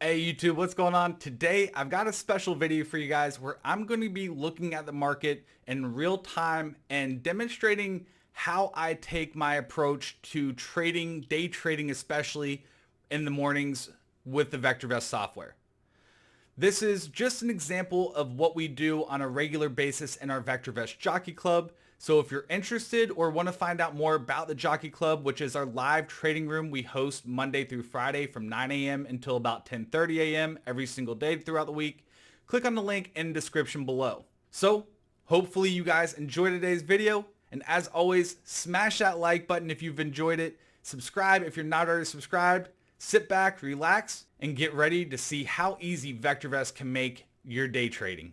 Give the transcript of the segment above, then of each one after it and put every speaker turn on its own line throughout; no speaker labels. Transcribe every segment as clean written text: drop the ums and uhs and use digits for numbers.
Hey YouTube, what's going on? Today I've got a special video for you guys where I'm going to be looking at the market in real time and demonstrating how I take my approach to trading, day trading especially in the mornings with the VectorVest software. This is just an example of what we do on a regular basis in our VectorVest Jockey Club. So if you're interested or want to find out more about the Jockey Club, which is our live trading room we host Monday through Friday from 9 a.m. until about 10:30 a.m. every single day throughout the week, click on the link in the description below. So hopefully you guys enjoyed today's video. And as always, smash that like button if you've enjoyed it. Subscribe if you're not already subscribed. Sit back, relax, and get ready to see how easy VectorVest can make your day trading.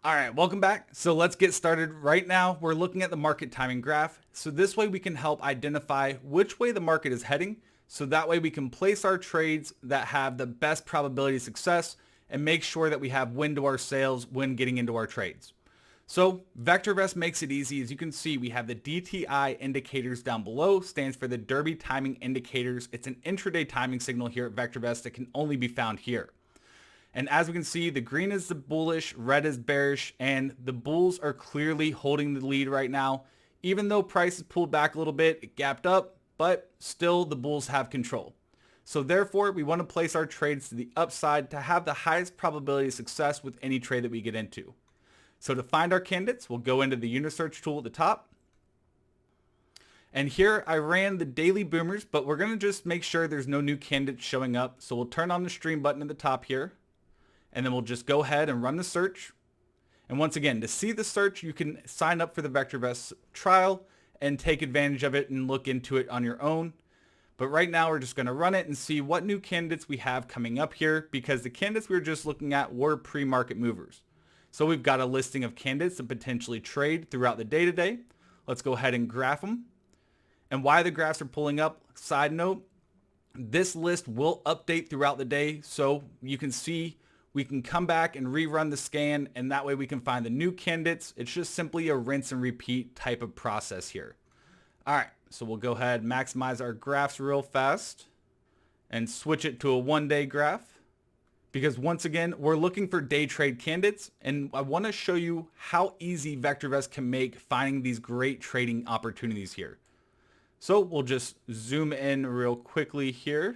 All right, welcome back. So let's get started. Right now, we're looking at the market timing graph. So this way we can help identify which way the market is heading. So that way we can place our trades that have the best probability of success and make sure that we have win to our sales when getting into our trades. So VectorVest makes it easy. As you can see, we have the DTI indicators down below, stands for the Derby Timing Indicators. It's an intraday timing signal here at VectorVest that can only be found here. And as we can see, the green is the bullish, red is bearish, and the bulls are clearly holding the lead right now. Even though price is pulled back a little bit, it gapped up, but still the bulls have control. So therefore, we want to place our trades to the upside to have the highest probability of success with any trade that we get into. So to find our candidates, we'll go into the Unisearch tool at the top. And here I ran the daily boomers, but we're going to just make sure there's no new candidates showing up. So we'll turn on the stream button at the top here. And then we'll just go ahead and run the search. And once again, to see the search, you can sign up for the VectorVest trial and take advantage of it and look into it on your own. But right now, we're just going to run it and see what new candidates we have coming up here, because the candidates we were just looking at were pre-market movers. So we've got a listing of candidates that potentially trade throughout the day today. Let's go ahead and graph them. And why the graphs are pulling up, side note, this list will update throughout the day. So you can see we can come back and rerun the scan, and that way we can find the new candidates. It's just simply a rinse and repeat type of process here. All right, so we'll go ahead and maximize our graphs real fast and switch it to a one-day graph, because once again, we're looking for day trade candidates, and I want to show you how easy VectorVest can make finding these great trading opportunities here. So we'll just zoom in real quickly here.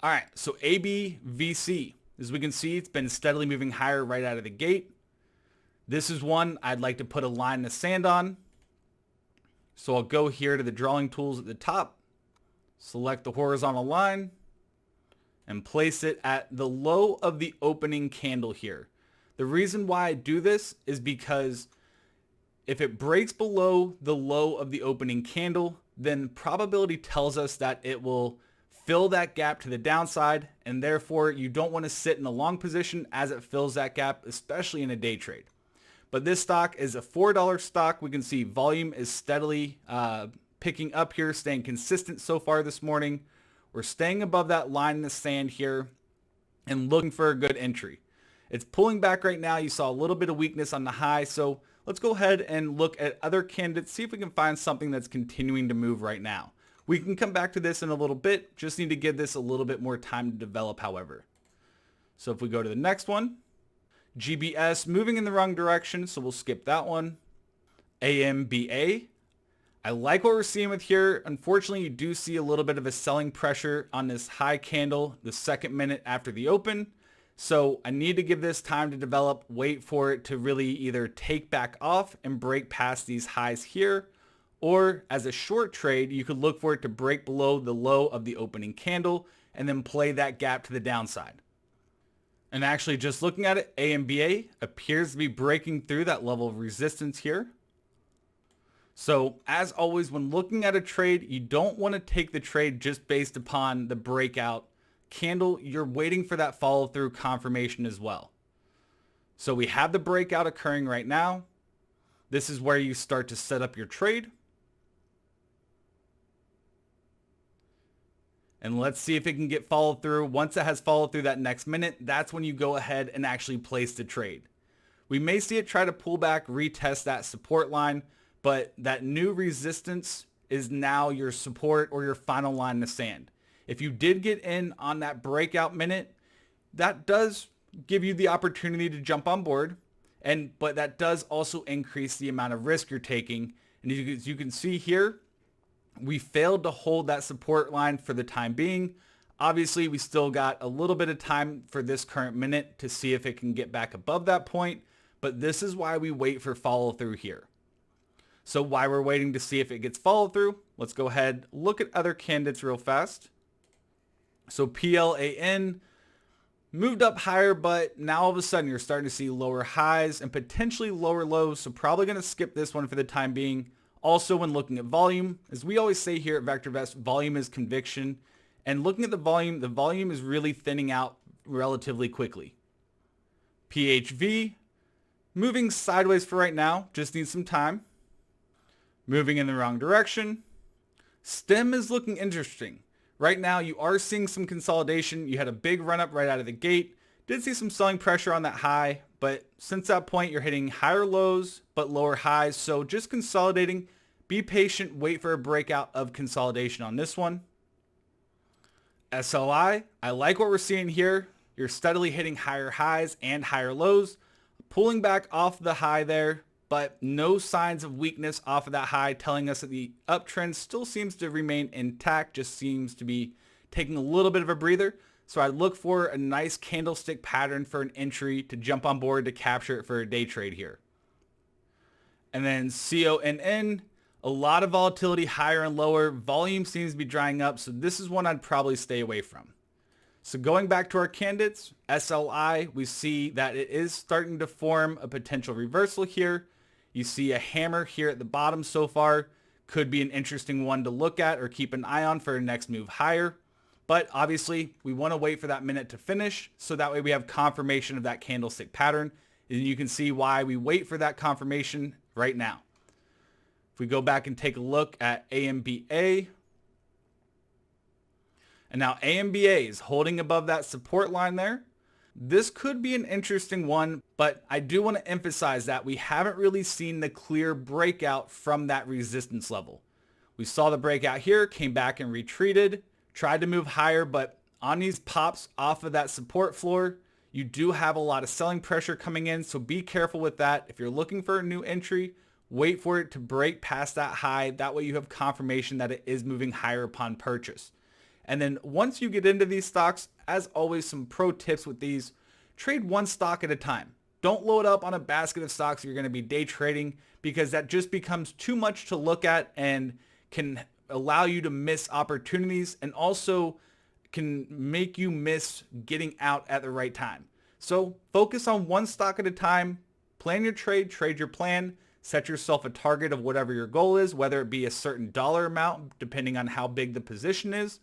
All right, so ABVC. As we can see, it's been steadily moving higher right out of the gate. This is one I'd like to put a line in the sand on. So I'll go here to the drawing tools at the top, select the horizontal line, and place it at the low of the opening candle here. The reason why I do this is because if it breaks below the low of the opening candle, then probability tells us that it will fill that gap to the downside, and therefore you don't want to sit in a long position as it fills that gap, especially in a day trade. But this stock is a $4 stock. We can see volume is steadily picking up here, staying consistent so far this morning. We're staying above that line in the sand here and looking for a good entry. It's pulling back right now. You saw a little bit of weakness on the high, so let's go ahead and look at other candidates, see if we can find something that's continuing to move right now. We can come back to this in a little bit. Just need to give this a little bit more time to develop, however. So if we go to the next one, GBS moving in the wrong direction, so we'll skip that one. AMBA. I like what we're seeing with here. Unfortunately, you do see a little bit of a selling pressure on this high candle the second minute after the open. So I need to give this time to develop, wait for it to really either take back off and break past these highs here, or as a short trade, you could look for it to break below the low of the opening candle and then play that gap to the downside. And actually just looking at it, AMBA appears to be breaking through that level of resistance here. So as always, when looking at a trade, you don't want to take the trade just based upon the breakout candle. You're waiting for that follow through confirmation as well. So we have the breakout occurring right now. This is where you start to set up your trade. And let's see if it can get followed through. Once it has followed through that next minute, that's when you go ahead and actually place the trade. We may see it try to pull back, retest that support line, but that new resistance is now your support or your final line in the sand. If you did get in on that breakout minute, that does give you the opportunity to jump on board, but that does also increase the amount of risk you're taking. And as you can see here, we failed to hold that support line for the time being. Obviously, we still got a little bit of time for this current minute to see if it can get back above that point, but this is why we wait for follow through here. So while we're waiting to see if it gets followed through, let's go ahead, look at other candidates real fast. So PLAN moved up higher, but now all of a sudden you're starting to see lower highs and potentially lower lows. So probably going to skip this one for the time being. Also, when looking at volume, as we always say here at VectorVest, volume is conviction. And looking at the volume is really thinning out relatively quickly. PHV, moving sideways for right now, just needs some time. Moving in the wrong direction. STEM is looking interesting. Right now, you are seeing some consolidation. You had a big run up right out of the gate. Did see some selling pressure on that high, but since that point, you're hitting higher lows, but lower highs. So just consolidating. Be patient. Wait for a breakout of consolidation on this one. SLI, I like what we're seeing here. You're steadily hitting higher highs and higher lows, pulling back off the high there, but no signs of weakness off of that high, telling us that the uptrend still seems to remain intact, just seems to be taking a little bit of a breather. So I'd look for a nice candlestick pattern for an entry to jump on board to capture it for a day trade here. And then CONN, a lot of volatility higher and lower. Volume seems to be drying up, so this is one I'd probably stay away from. So going back to our candidates, SLI, we see that it is starting to form a potential reversal here. You see a hammer here at the bottom so far. Could be an interesting one to look at or keep an eye on for a next move higher. But obviously, we want to wait for that minute to finish, so that way we have confirmation of that candlestick pattern. And you can see why we wait for that confirmation right now. If we go back and take a look at AMBA, and now AMBA is holding above that support line there. This could be an interesting one, but I do want to emphasize that we haven't really seen the clear breakout from that resistance level. We saw the breakout here, came back and retreated, tried to move higher, but on these pops off of that support floor, you do have a lot of selling pressure coming in, so be careful with that. If you're looking for a new entry, wait for it to break past that high. That way you have confirmation that it is moving higher upon purchase. And then once you get into these stocks, as always, some pro tips with these, trade one stock at a time. Don't load up on a basket of stocks you're going to be day trading, because that just becomes too much to look at and can allow you to miss opportunities and also can make you miss getting out at the right time. So focus on one stock at a time, plan your trade your plan, set yourself a target of whatever your goal is, whether it be a certain dollar amount, depending on how big the position is,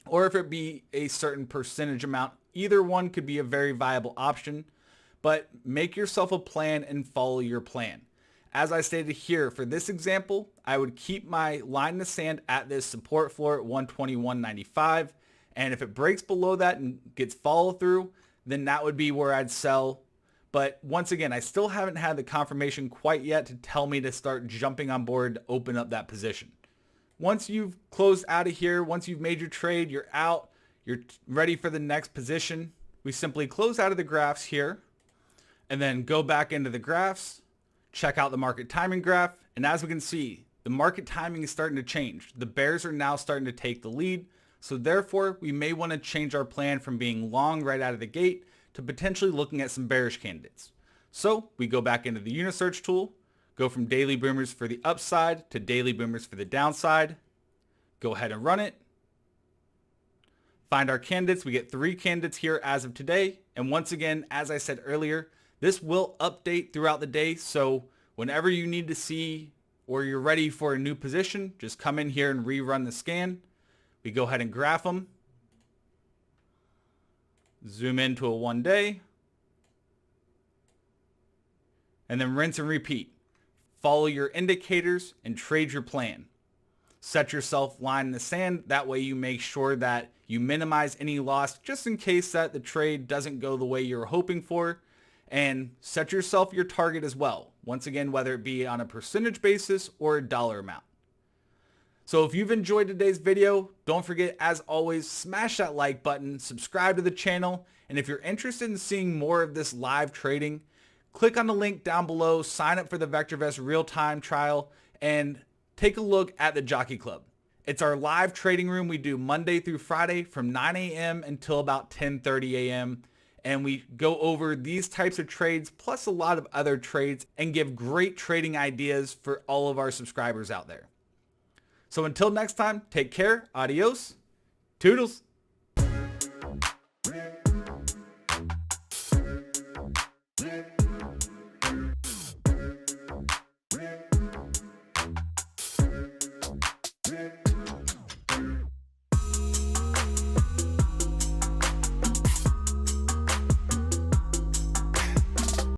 or if it be a certain percentage amount. Either one could be a very viable option, but make yourself a plan and follow your plan. As I stated here, for this example, I would keep my line in the sand at this support floor at 121.95. And if it breaks below that and gets follow through, then that would be where I'd sell. But once again, I still haven't had the confirmation quite yet to tell me to start jumping on board to open up that position. Once you've closed out of here, once you've made your trade, you're out, you're ready for the next position. We simply close out of the graphs here and then go back into the graphs, check out the market timing graph. And as we can see, the market timing is starting to change. The bears are now starting to take the lead. So therefore, we may want to change our plan from being long right out of the gate to potentially looking at some bearish candidates. So we go back into the Unisearch tool, go from daily boomers for the upside to daily boomers for the downside. Go ahead and run it. Find our candidates. We get 3 candidates here as of today. And once again, as I said earlier, this will update throughout the day. So whenever you need to see or you're ready for a new position, just come in here and rerun the scan. We go ahead and graph them. Zoom into a 1 day. And then rinse and repeat. Follow your indicators and trade your plan. Set yourself line in the sand. That way you make sure that you minimize any loss just in case that the trade doesn't go the way you're hoping for. and set yourself your target as well. Once again, whether it be on a percentage basis or a dollar amount. So if you've enjoyed today's video, don't forget, as always, smash that like button, subscribe to the channel, and if you're interested in seeing more of this live trading, click on the link down below, sign up for the VectorVest real-time trial, and take a look at the Jockey Club. It's our live trading room we do Monday through Friday from 9 a.m. until about 10:30 a.m. And we go over these types of trades plus a lot of other trades and give great trading ideas for all of our subscribers out there. So until next time, take care, adios, toodles.